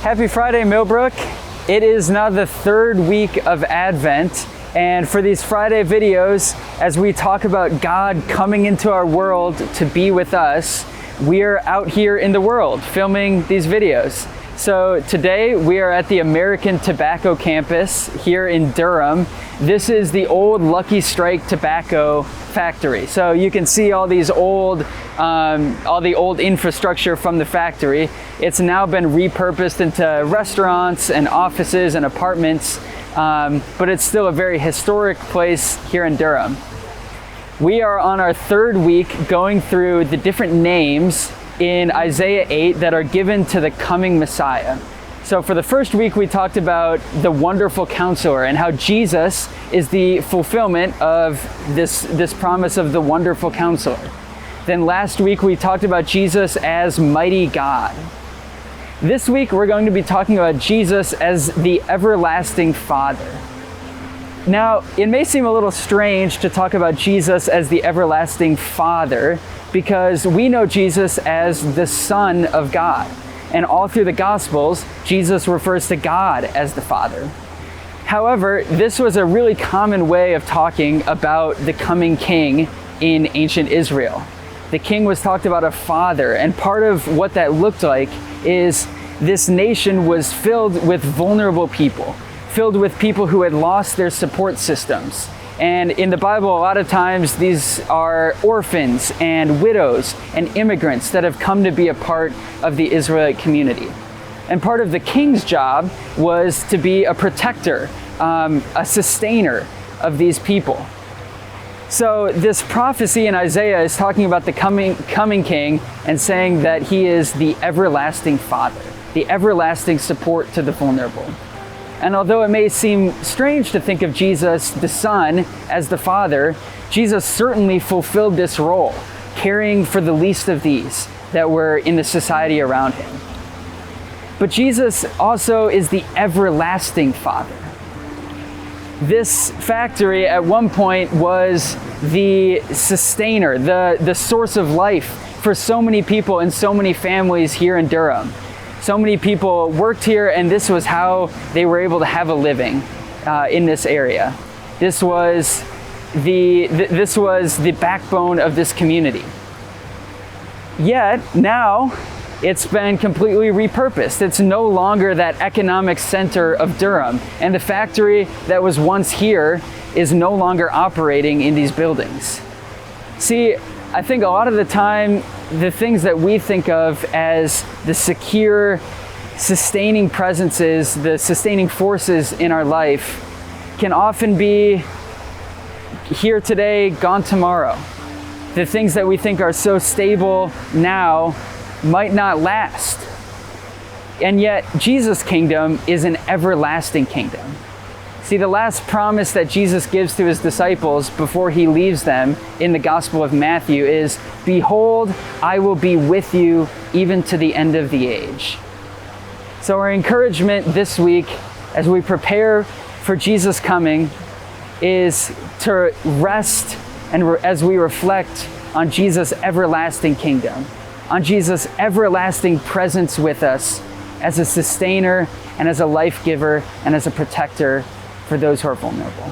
Happy Friday, Millbrook. It is now the third week of Advent, and for these Friday videos, as we talk about God coming into our world to be with us, we are out here in the world filming these videos. So today we are at the American Tobacco campus here in Durham. This is the old Lucky Strike tobacco factory. So you can see all these all the old infrastructure from the factory. It's now been repurposed into restaurants and offices and apartments, but it's still a very historic place here in Durham. We are on our third week going through the different names in Isaiah 8 that are given to the coming Messiah. So for the first week, we talked about the Wonderful Counselor and how Jesus is the fulfillment of this promise of the Wonderful Counselor. Then last week, we talked about Jesus as Mighty God. This week, we're going to be talking about Jesus as the Everlasting Father. Now, it may seem a little strange to talk about Jesus as the Everlasting Father because we know Jesus as the Son of God. And all through the Gospels, Jesus refers to God as the Father. However, this was a really common way of talking about the coming king in ancient Israel. The king was talked about a father, and part of what that looked like is this nation was filled with vulnerable people, filled with people who had lost their support systems. And in the Bible, a lot of times these are orphans and widows and immigrants that have come to be a part of the Israelite community. And part of the king's job was to be a protector, a sustainer of these people. So this prophecy in Isaiah is talking about the coming king and saying that he is the everlasting Father, the everlasting support to the vulnerable. And although it may seem strange to think of Jesus, the Son, as the Father, Jesus certainly fulfilled this role, caring for the least of these that were in the society around him. But Jesus also is the everlasting Father. This factory at one point was the sustainer, the source of life for so many people and so many families here in Durham. So many people worked here, and this was how they were able to have a living in this area. This was the backbone of this community. Yet now it's been completely repurposed. It's no longer that economic center of Durham, and the factory that was once here is no longer operating in these buildings. See, I think a lot of the time, the things that we think of as the secure, sustaining presences, the sustaining forces in our life can often be here today, gone tomorrow. The things that we think are so stable now might not last. And yet, Jesus' kingdom is an everlasting kingdom. See, the last promise that Jesus gives to his disciples before he leaves them in the Gospel of Matthew is, "Behold, I will be with you even to the end of the age." So our encouragement this week as we prepare for Jesus' coming is to rest and as we reflect on Jesus' everlasting kingdom, on Jesus' everlasting presence with us as a sustainer and as a life giver and as a protector for those who are vulnerable.